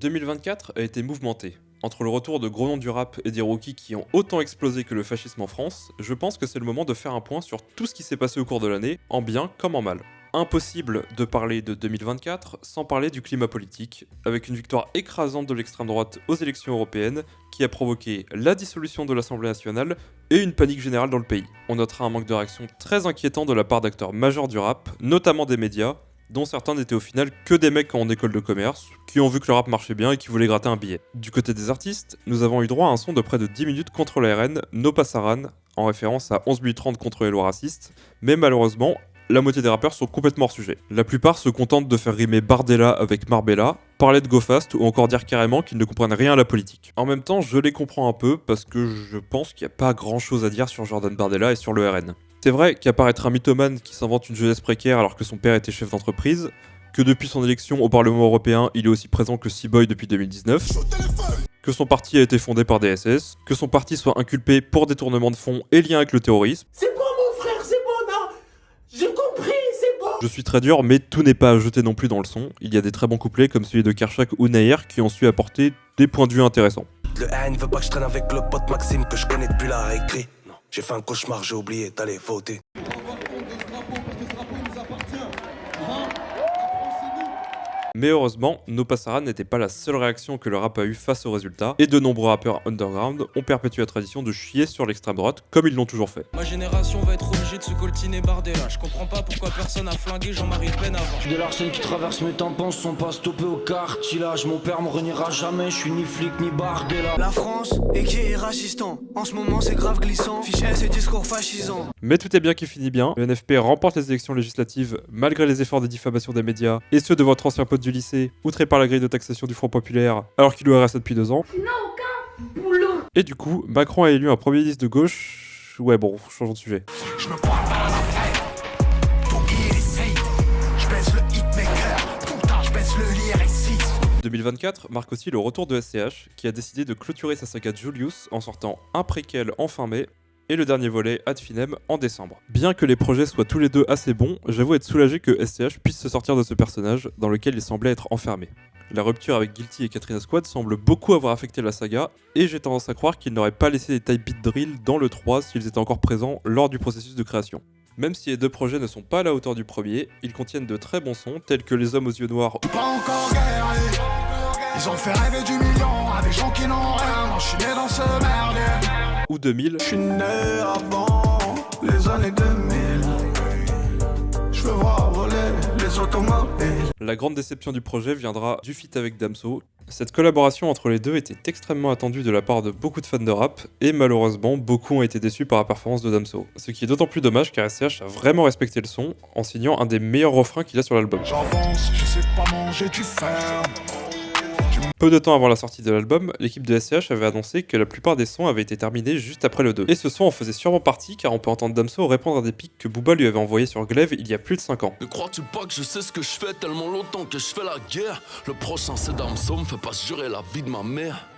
2024 a été mouvementé. Entre le retour de gros noms du rap et des rookies qui ont autant explosé que le fascisme en France, je pense que c'est le moment de faire un point sur tout ce qui s'est passé au cours de l'année, en bien comme en mal. Impossible de parler de 2024 sans parler du climat politique, avec une victoire écrasante de l'extrême droite aux élections européennes qui a provoqué la dissolution de l'Assemblée nationale et une panique générale dans le pays. On notera un manque de réaction très inquiétant de la part d'acteurs majeurs du rap, notamment des médias, dont certains n'étaient au final que des mecs en école de commerce, qui ont vu que le rap marchait bien et qui voulaient gratter un billet. Du côté des artistes, nous avons eu droit à un son de près de 10 minutes contre la RN, No Passaran, en référence à 11 minutes 30 contre les lois racistes, mais malheureusement, la moitié des rappeurs sont complètement hors sujet. La plupart se contentent de faire rimer Bardella avec Marbella, parler de Go Fast ou encore dire carrément qu'ils ne comprennent rien à la politique. En même temps, je les comprends un peu parce que je pense qu'il n'y a pas grand chose à dire sur Jordan Bardella et sur le RN. C'est vrai qu'apparaître un mythomane qui s'invente une jeunesse précaire alors que son père était chef d'entreprise, que depuis son élection au Parlement européen, il est aussi présent que Seaboy depuis 2019, que son parti a été fondé par des SS, que son parti soit inculpé pour détournement de fonds et lien avec le terrorisme. C'est bon mon frère, c'est bon, non. J'ai compris, c'est bon. Je suis très dur, mais tout n'est pas à jeter non plus dans le son. Il y a des très bons couplets comme celui de Kershak ou Nair qui ont su apporter des points de vue intéressants. Le haine veut pas que je traîne avec le pote Maxime que je connais depuis la récré. J'ai fait un cauchemar, j'ai oublié d'aller voter. Mais heureusement, No Passaran n'était pas la seule réaction que le rap a eu face au résultat, et de nombreux rappeurs underground ont perpétué la tradition de chier sur l'extrême droite, comme ils l'ont toujours fait. Ma génération va être obligée de se coltiner Bardella. Je comprends pas pourquoi personne a flingué Jean-Marie Le Pen avant. De l'arsène qui traverse mes tampons sont pas stoppés au cartilage. Mon père me reniera jamais, je suis ni flic ni Bardella. La France est qui est racistant. En ce moment c'est grave glissant. Fiche S et discours fascisant. Mais tout est bien qui finit bien. Le NFP remporte les élections législatives malgré les efforts de diffamation des médias et ceux de votre ancien pote du lycée, outré par la grille de taxation du Front Populaire, alors qu'il lui reste depuis 2 ans. Tu n'as aucun boulot. Et du coup, Macron a élu un premier ministre de gauche. Ouais bon, changeons de sujet. Je me pointe dans la fête, ton il essaye. Je baisse le hitmaker, putain je baisse le lyriciste. 2024 marque aussi le retour de SCH, qui a décidé de clôturer sa saga Julius en sortant un préquel en fin mai, et le dernier volet Ad Finem en décembre. Bien que les projets soient tous les deux assez bons, j'avoue être soulagé que SCH puisse se sortir de ce personnage dans lequel il semblait être enfermé. La rupture avec Guilty et Katrina Squad semble beaucoup avoir affecté la saga, et j'ai tendance à croire qu'ils n'auraient pas laissé des type beat drill dans le 3 s'ils étaient encore présents lors du processus de création. Même si les deux projets ne sont pas à la hauteur du premier, ils contiennent de très bons sons tels que Les Hommes aux yeux noirs Pas encore guéri. Ils ont fait rêver du million à des gens qui n'ont rien. Moi je suis né dans ce merdier. ou 2000, Je suis né avant les années 2000. Je veux voir voler les automobiles. La grande déception du projet viendra du feat avec Damso. Cette collaboration entre les deux était extrêmement attendue de la part de beaucoup de fans de rap, et malheureusement, beaucoup ont été déçus par la performance de Damso. Ce qui est d'autant plus dommage car SCH a vraiment respecté le son, en signant un des meilleurs refrains qu'il a sur l'album. J'avance, je sais pas manger du fer. Peu de temps avant la sortie de l'album, l'équipe de SCH avait annoncé que la plupart des sons avaient été terminés juste après le 2. Et ce son en faisait sûrement partie car on peut entendre Damso répondre à des pics que Booba lui avait envoyés sur Glaive il y a plus de 5 ans. Ne crois-tu pas que je sais ce que je fais tellement longtemps que je fais la guerre? Le prochain c'est Damso, me fait pas jurer la vie de ma mère.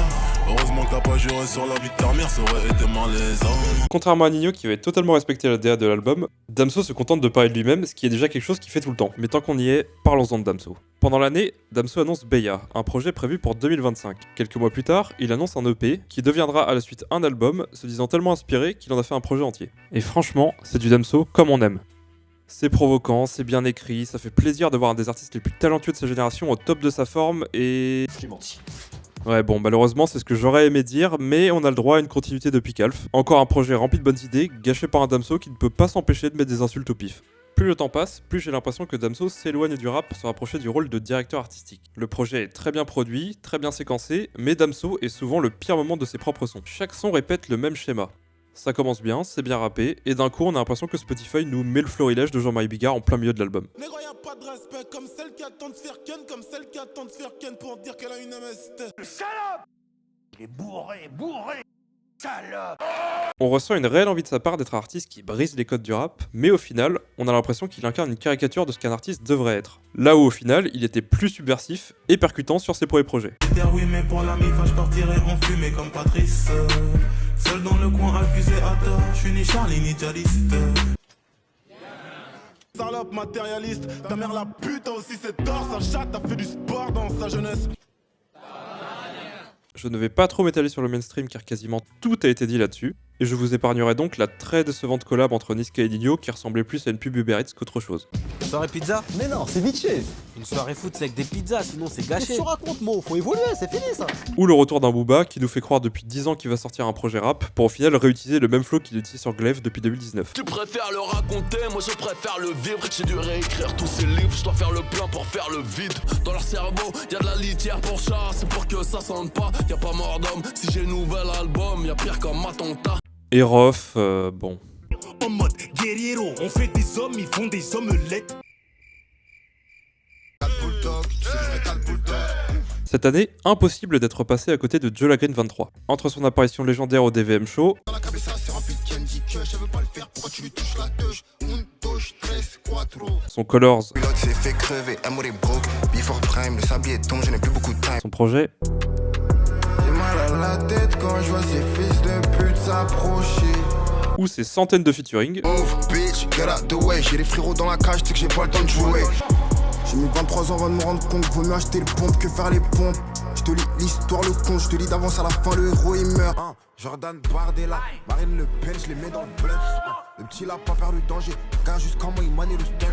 Heureusement que t'as pas juré sur la vie de ta mère, ça aurait été malaisant. Contrairement à Nino qui avait totalement respecté la DA de l'album, Damso se contente de parler de lui-même, ce qui est déjà quelque chose qu'il fait tout le temps. Mais tant qu'on y est, parlons-en de Damso. Pendant l'année, Damso annonce Beya, un projet prévu pour 2025. Quelques mois plus tard, il annonce un EP qui deviendra à la suite un album, se disant tellement inspiré qu'il en a fait un projet entier. Et franchement, c'est du Damso comme on aime. C'est provoquant, c'est bien écrit, ça fait plaisir de voir un des artistes les plus talentueux de sa génération au top de sa forme et... J'ai menti. Ouais bon, malheureusement c'est ce que j'aurais aimé dire, mais on a le droit à une continuité de Picalf. Encore un projet rempli de bonnes idées, gâché par un Damso qui ne peut pas s'empêcher de mettre des insultes au pif. Plus le temps passe, plus j'ai l'impression que Damso s'éloigne du rap pour se rapprocher du rôle de directeur artistique. Le projet est très bien produit, très bien séquencé, mais Damso est souvent le pire moment de ses propres sons. Chaque son répète le même schéma. Ça commence bien, c'est bien rappé, et d'un coup on a l'impression que Spotify nous met le florilège de Jean-Marie Bigard en plein milieu de l'album. Négro y'a pas de respect comme celle qui attend de se faire ken, comme celle qui attend de se faire ken pour dire qu'elle a une MST. Salope. Il est bourré. Salope. On ressent une réelle envie de sa part d'être un artiste qui brise les codes du rap, mais au final, on a l'impression qu'il incarne une caricature de ce qu'un artiste devrait être. Là où au final, il était plus subversif et percutant sur ses premiers projets. Oui, mais pour la mif, je partirai en fumée comme Patrice. Seul dans le coin accusé à tort, je suis ni Charlie ni Jaliste. Salope matérialiste, ta mère la pute a aussi ses torts. Sa chatte a fait du sport dans sa jeunesse. je ne vais pas trop m'étaler sur le mainstream car quasiment tout a été dit là-dessus, et je vous épargnerai donc la très décevante collab entre Niska et Nino qui ressemblait plus à une pub Uber Eats qu'autre chose. Soirée pizza? Mais non, c'est bitché. Une soirée foot c'est avec des pizzas, sinon c'est gâché. Qu'est-ce que tu racontes, Mo? Faut évoluer, c'est fini ça. Ou le retour d'un Booba qui nous fait croire depuis 10 ans qu'il va sortir un projet rap pour au final réutiliser le même flow qu'il utilise sur Glaive depuis 2019. Tu préfères le raconter, moi je préfère le vivre. J'ai dû réécrire tous ces livres, je dois faire le plein pour faire le vide. Dans leur cerveau, y'a de la litière pour chat, c'est pour que ça sente pas. Y'a pas mort d'homme, si j'ai nouvel album, y'a pire comme Matonta. Et Rof, bon. En mode guerriero, on fait des hommes, ils font des omelettes. Cette année, impossible d'être passé à côté de Jola Green 23. Entre son apparition légendaire au DVM Show, son Colors, son projet, ou ses centaines de featuring, j'ai les frérots dans la cage, tu sais que j'ai pas le temps de jouer. J'ai mis 23 ans avant de me rendre compte, vaut mieux acheter le pompe que faire les pompes. Je te lis l'histoire, le conte, je te lis d'avance à la fin, le héros il meurt. Jordan Bardella, Marine Le Pen, je les mets dans le blunt. Le petit là, pas perdu le danger, regarde juste comment il manie le stunt.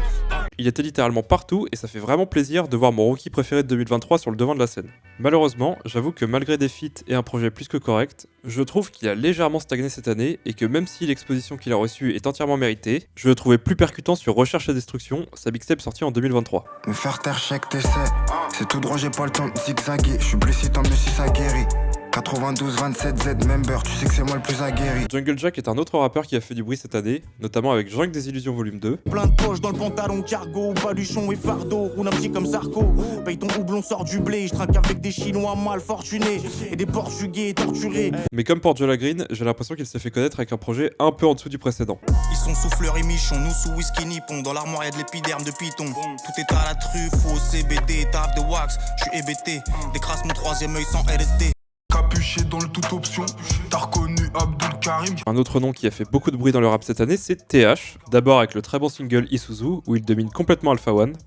Il était littéralement partout et ça fait vraiment plaisir de voir mon rookie préféré de 2023 sur le devant de la scène. Malheureusement, j'avoue que malgré des feats et un projet plus que correct, je trouve qu'il a légèrement stagné cette année et que même si l'exposition qu'il a reçue est entièrement méritée, je le trouvais plus percutant sur Recherche et Destruction, sa mixtape sortie en 2023. Me faire taire chaque t'essai, c'est tout droit, j'ai pas le temps de zigzaguer. Je suis blessé tant mieux si ça guérit. 92, 27, Z, member, tu sais que c'est moi le plus aguerri. Jungle Jack est un autre rappeur qui a fait du bruit cette année, notamment avec Jungle des Illusions Volume 2. Plein de poches dans le pantalon cargo, baluchon et fardeau, roule un petit comme Sarko. Paye ton houblon, sort du blé, je trinque avec des Chinois mal fortunés et des Portugais torturés. Mais comme pour Jola Green, j'ai l'impression qu'il s'est fait connaître avec un projet un peu en dessous du précédent. Ils sont souffleurs et michons, nous sous whisky nippon. Dans l'armoire y'a de l'épiderme de python. Tout est à la truffe ou au CBD, taf de wax, je suis hébété. Décrasse mon troisième œil sans LSD. Capuché dans le toute option, t'as reconnu Abdul Karim. Un autre nom qui a fait beaucoup de bruit dans le rap cette année, c'est TH. D'abord avec le très bon single Isuzu, où il domine complètement Alpha One.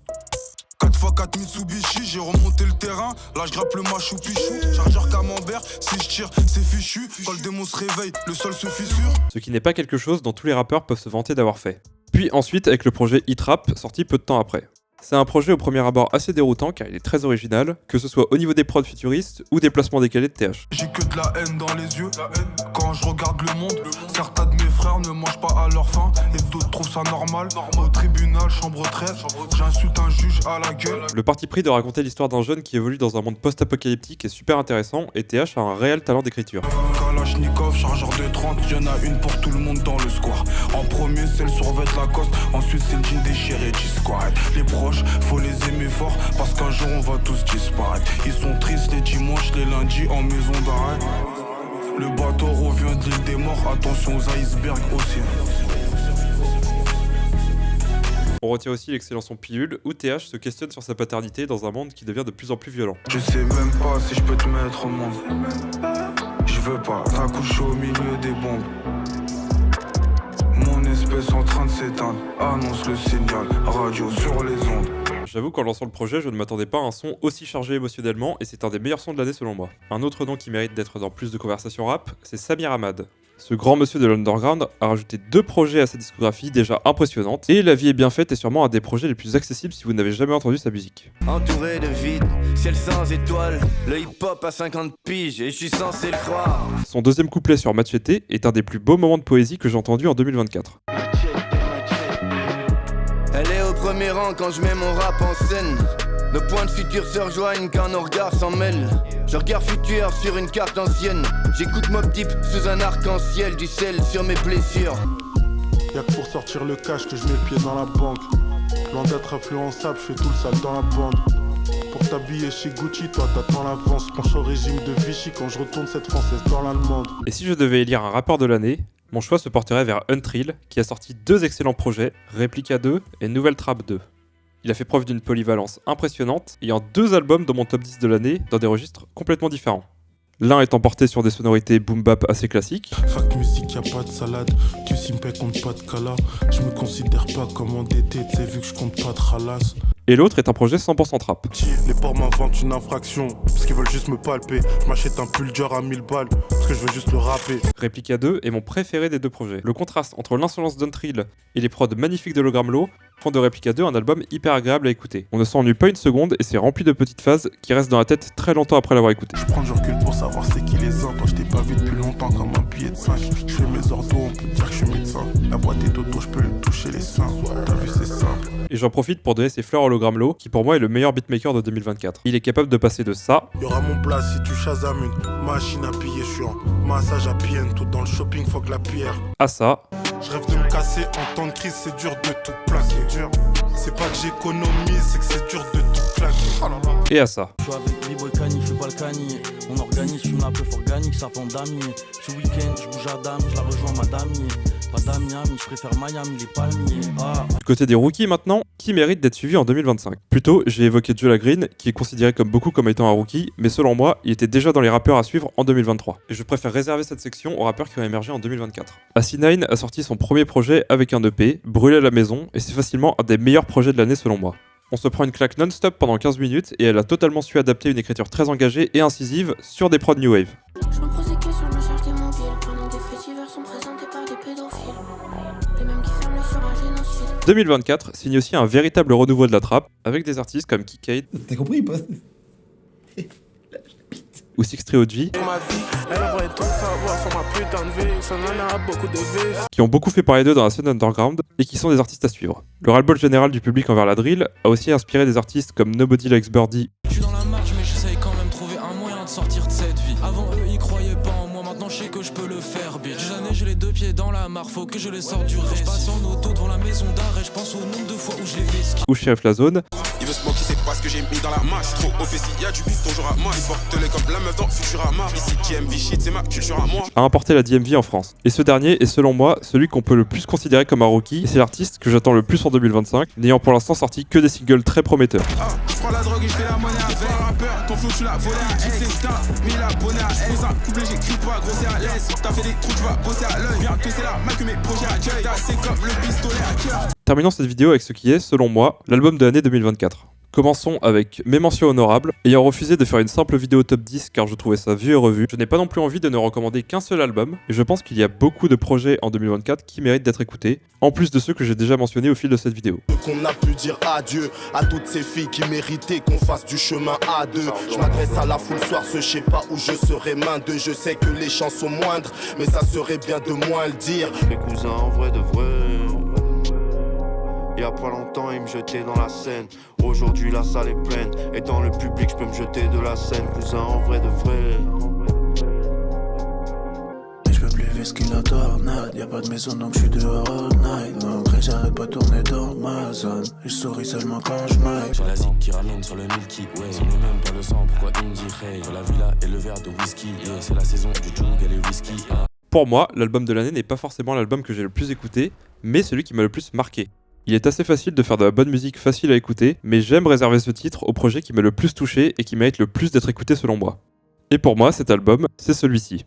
4x4 Mitsubishi, j'ai remonté le terrain. Là je grappe le machou pichou. Chargeur camembert, si je tire, c'est fichu. Quand le démon se réveille, le sol se fissure. Ce qui n'est pas quelque chose dont tous les rappeurs peuvent se vanter d'avoir fait. Puis ensuite avec le projet Hit Rap, sorti peu de temps après. C'est un projet au premier abord assez déroutant car il est très original, que ce soit au niveau des prods futuristes ou des placements décalés de TH. J'ai que de la haine dans les yeux, quand je regarde le monde. Certains de mes frères ne mangent pas à leur faim et d'autres trouvent ça normal. Au tribunal, chambre 13, j'insulte un juge à la gueule. Le parti pris de raconter l'histoire d'un jeune qui évolue dans un monde post-apocalyptique est super intéressant et TH a un réel talent d'écriture. Kalachnikov, chargeur de 30, y'en a une pour tout le monde dans le square. En premier c'est le survêt Lacoste, ensuite c'est le jean déchiré G-Squad. Les proches, faut les aimer fort parce qu'un jour on va tous disparaître. Ils sont tristes les dimanches, les lundis en maison d'arrêt. Le bateau revient de l'île des morts, attention aux icebergs aussi. On retient aussi l'excellent son Pilule, où TH se questionne sur sa paternité dans un monde qui devient de plus en plus violent. Je sais même pas si je peux te mettre au monde. Je veux pas t'accoucher au milieu des bombes. Mon espèce en train de s'éteindre, annonce le signal, radio sur les ondes. J'avoue qu'en lançant le projet, je ne m'attendais pas à un son aussi chargé émotionnellement et c'est un des meilleurs sons de l'année selon moi. Un autre nom qui mérite d'être dans plus de conversations rap, c'est Samir Hamad. Ce grand monsieur de l'underground a rajouté 2 projets à sa discographie déjà impressionnante et La vie est bien faite est sûrement un des projets les plus accessibles si vous n'avez jamais entendu sa musique. Entouré de vide, ciel sans étoiles, le hip-hop à 50 piges et je suis censé le croire. Son deuxième couplet sur Machete est un des plus beaux moments de poésie que j'ai entendu en 2024. Elle est au premier rang quand je mets mon rap en scène. Nos points de futur se rejoignent quand nos regards s'en mêlent. Je regarde futur sur une carte ancienne. J'écoute Mobb Deep sous un arc-en-ciel, du sel sur mes blessures. Y'a que pour sortir le cash que je mets le pied dans la banque. Loin d'être influençable, je fais tout le sale dans la bande. Pour t'habiller chez Gucci, toi t'attends l'avance. Penche au régime de Vichy quand je retourne cette française dans l'allemande. Et si je devais élire un rappeur de l'année, mon choix se porterait vers Untrill, qui a sorti 2 excellents projets, Replica 2 et Nouvelle Trap 2. Il a fait preuve d'une polyvalence impressionnante, ayant 2 albums dans mon top 10 de l'année, dans des registres complètement différents. L'un étant porté sur des sonorités boom bap assez classiques, Fac musique y a pas de salade. Tu s'y me paie, compte pas de cala. Je me considère pas comme endetté, t'sais, vu que je compte pas de ralasse. Et l'autre est un projet 100% trap. Les porcs m'inventent une infraction, parce qu'ils veulent juste me palper. Je m'achète un pull Dior à 1000 balles, parce que je veux juste le rapper. Replica 2 est mon préféré des deux projets. Le contraste entre l'insolence d'Untrill et les prods magnifiques de Logramlo font de Replica 2 un album hyper agréable à écouter. On ne s'ennuie pas une seconde et c'est rempli de petites phases qui restent dans la tête très longtemps après l'avoir écouté. Je prends du recul pour savoir c'est qui les uns. Toi je t'ai pas vu depuis longtemps comme un billet de 5. Je fais mes ordos, on peut dire que je suis médecin. La boîte est auto, je peux lui toucher les seins. T'as vu c'est simple. Et j'en profite pour donner ses fleurs à Logramlo, qui pour moi est le meilleur beatmaker de 2024. Il est capable de passer de ça. Y'aura mon plat si tu chasames une machine à piller, je suis en massage à PN. Tout dans le shopping, fuck la pierre. À ça. Je rêve de me casser en temps de crise, c'est dur de tout plaquer. C'est pas que j'économise, c'est que c'est dur de tout plaquer. Oh là là. Et à ça. Je suis avec B-Boy Cani, je fais pas le cani. On organise, je fume la peuf organique, ça pend d'amis. Ce week-end, je bouge à Dame, je la rejoins madame. Pas d'Amiami, je préfère Miami, les palmiers. Ah. Du côté des rookies maintenant, qui mérite d'être suivi en 2025 ? Plutôt, j'ai évoqué Joe Green, qui est considéré comme beaucoup comme étant un rookie, mais selon moi, il était déjà dans les rappeurs à suivre en 2023. Et je préfère réserver cette section aux rappeurs qui ont émergé en 2024. Asinine a sorti son premier projet avec un EP, Brûlé à la maison, et c'est facilement un des meilleurs projets de l'année selon moi. On se prend une claque non-stop pendant 15 minutes et elle a totalement su adapter une écriture très engagée et incisive sur des prods new wave. Je me pose des questions, je me cherche des mobiles. Pendant que des faits divers sont présentés par des pédophiles. Les mêmes qui ferment le sur un génocide. 2024 signe aussi un véritable renouveau de la trappe, avec des artistes comme Kikade. T'as compris pas? Ou 630OG, qui ont beaucoup fait parler d'eux dans la scène underground et qui sont des artistes à suivre. Le ras-le-bol général du public envers la drill a aussi inspiré des artistes comme Nobody Likes Birdie. Je suis dans la marge mais j'essaye quand même de trouver un moyen de sortir de cette vie. Avant eux ils croyaient pas en moi, maintenant je sais que je peux le faire bitch. Des années j'ai les deux pieds dans la mare, faut que je les sorte du récit. Je passe en auto devant la maison d'arrêt, je pense au nombre de fois où je l'ai vécu. Ou Sheriff La Zone. Il veut se moquer, c'est pas ce que j'ai mis dans la masse. Trop au fessi, y'a du bif, toujours à moi. Il porte-les comme la meuf dans Futurama. Ici, DMV shit, c'est ma culture à moi. A importé la DMV en France. Et ce dernier est selon moi celui qu'on peut le plus considérer comme un rookie, et c'est l'artiste que j'attends le plus en 2025, n'ayant pour l'instant sorti que des singles très prometteurs. Je prends la drogue et je fais la monnaie avec un rappeur. Ton flow, tu l'as volé à ex, c'est un 1000 abonnés à elle. Dans un couple, j'écris pour grosser à l'aise. T'as fait des trous, tu vas bosser à l'œil. Viens que c'est là, mal que mes projets accueillent. C'est comme le pistolet à cœur. Terminons cette vidéo avec ce qui est, selon moi, l'album de l'année 2024. Commençons avec mes mentions honorables. Ayant refusé de faire une simple vidéo top 10 car je trouvais ça vu et revu, je n'ai pas non plus envie de ne recommander qu'un seul album, et je pense qu'il y a beaucoup de projets en 2024 qui méritent d'être écoutés, en plus de ceux que j'ai déjà mentionnés au fil de cette vidéo. Qu'on a pu dire adieu à toutes ces filles qui méritaient qu'on fasse du chemin à deux. Je m'adresse à la foule soir, je sais pas où je serai main d'eux. Je sais que les chances sont moindres, mais ça serait bien de moins le dire. Mes cousins en vrai de vrai. Y'a pas longtemps ils me jetaient dans la Seine. Aujourd'hui la salle est pleine. Et dans le public je peux me jeter de la scène. Cousin en vrai de vrai. Et je peux plus vivre ce qu'il a tornade. Y'a pas de maison donc je suis dehors all night. Non après j'arrête pas de tourner dans ma zone. Et je souris seulement quand je m'aille. Sur la zig qui ramène sur le Milky Way. Si on est même pas le sang, pourquoi il me dirait. Sur la villa et le verre de whisky, yeah. C'est la saison du jung et les whisky, ah. Pour moi, l'album de l'année n'est pas forcément l'album que j'ai le plus écouté, mais celui qui m'a le plus marqué. Il est assez facile de faire de la bonne musique facile à écouter, mais j'aime réserver ce titre au projet qui m'a le plus touché et qui mérite le plus d'être écouté selon moi. Et pour moi, cet album, c'est celui-ci.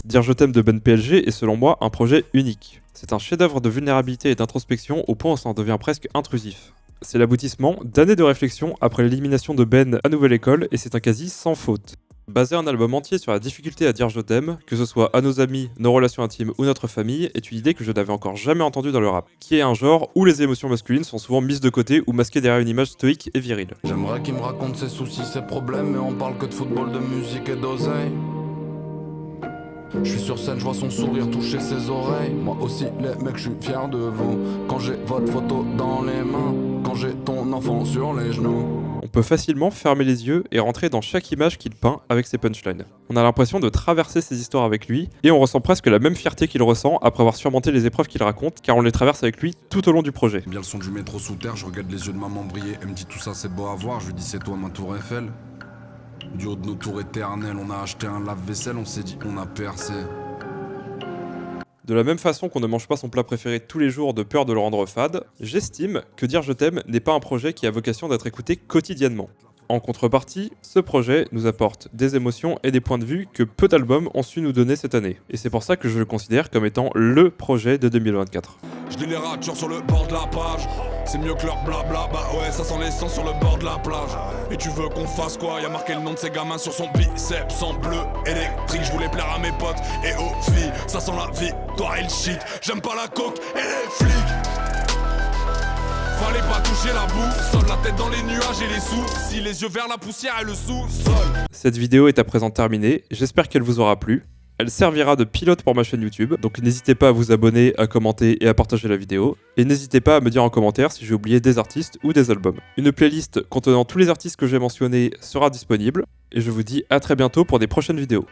Dire je t'aime de Ben PLG est selon moi un projet unique. C'est un chef-d'œuvre de vulnérabilité et d'introspection au point où ça en devient presque intrusif. C'est l'aboutissement d'années de réflexion après l'élimination de Ben à Nouvelle École et c'est un quasi sans faute. Baser un album entier sur la difficulté à dire je t'aime, que ce soit à nos amis, nos relations intimes ou notre famille, est une idée que je n'avais encore jamais entendue dans le rap, qui est un genre où les émotions masculines sont souvent mises de côté ou masquées derrière une image stoïque et virile. J'aimerais qu'il me raconte ses soucis, ses problèmes, mais on parle que de football, de musique et d'oseille. Je suis sur scène, je vois son sourire toucher ses oreilles. Moi aussi les mecs, je suis fier de vous. Quand j'ai votre photo dans les mains, quand j'ai ton enfant sur les genoux. On peut facilement fermer les yeux et rentrer dans chaque image qu'il peint avec ses punchlines. On a l'impression de traverser ses histoires avec lui, et on ressent presque la même fierté qu'il ressent après avoir surmonté les épreuves qu'il raconte, car on les traverse avec lui tout au long du projet. Bien le son du métro sous terre, je regarde les yeux de maman briller. Elle me dit tout ça c'est beau à voir, je lui dis c'est toi ma tour Eiffel. Du haut de nos tours éternelles, on a acheté un lave-vaisselle, on s'est dit on a percé. De la même façon qu'on ne mange pas son plat préféré tous les jours de peur de le rendre fade, j'estime que Dire je t'aime n'est pas un projet qui a vocation d'être écouté quotidiennement. En contrepartie, ce projet nous apporte des émotions et des points de vue que peu d'albums ont su nous donner cette année. Et c'est pour ça que je le considère comme étant le projet de 2024. Je lis les ratures sur le bord de la page. C'est mieux que leur blabla, bah ouais, ça sent l'essence sur le bord de la plage. Et tu veux qu'on fasse quoi? Y'a marqué le nom de ces gamins sur son biceps en bleu électrique. Je voulais plaire à mes potes et aux filles. Ça sent la victoire et le shit. J'aime pas la coke et les flics. Fallait pas toucher la boussole, la tête dans les nuages et les soucis, les yeux vers la poussière et le sous-sol. Cette vidéo est à présent terminée, j'espère qu'elle vous aura plu. Elle servira de pilote pour ma chaîne YouTube, donc n'hésitez pas à vous abonner, à commenter et à partager la vidéo. Et n'hésitez pas à me dire en commentaire si j'ai oublié des artistes ou des albums. Une playlist contenant tous les artistes que j'ai mentionnés sera disponible, et je vous dis à très bientôt pour des prochaines vidéos.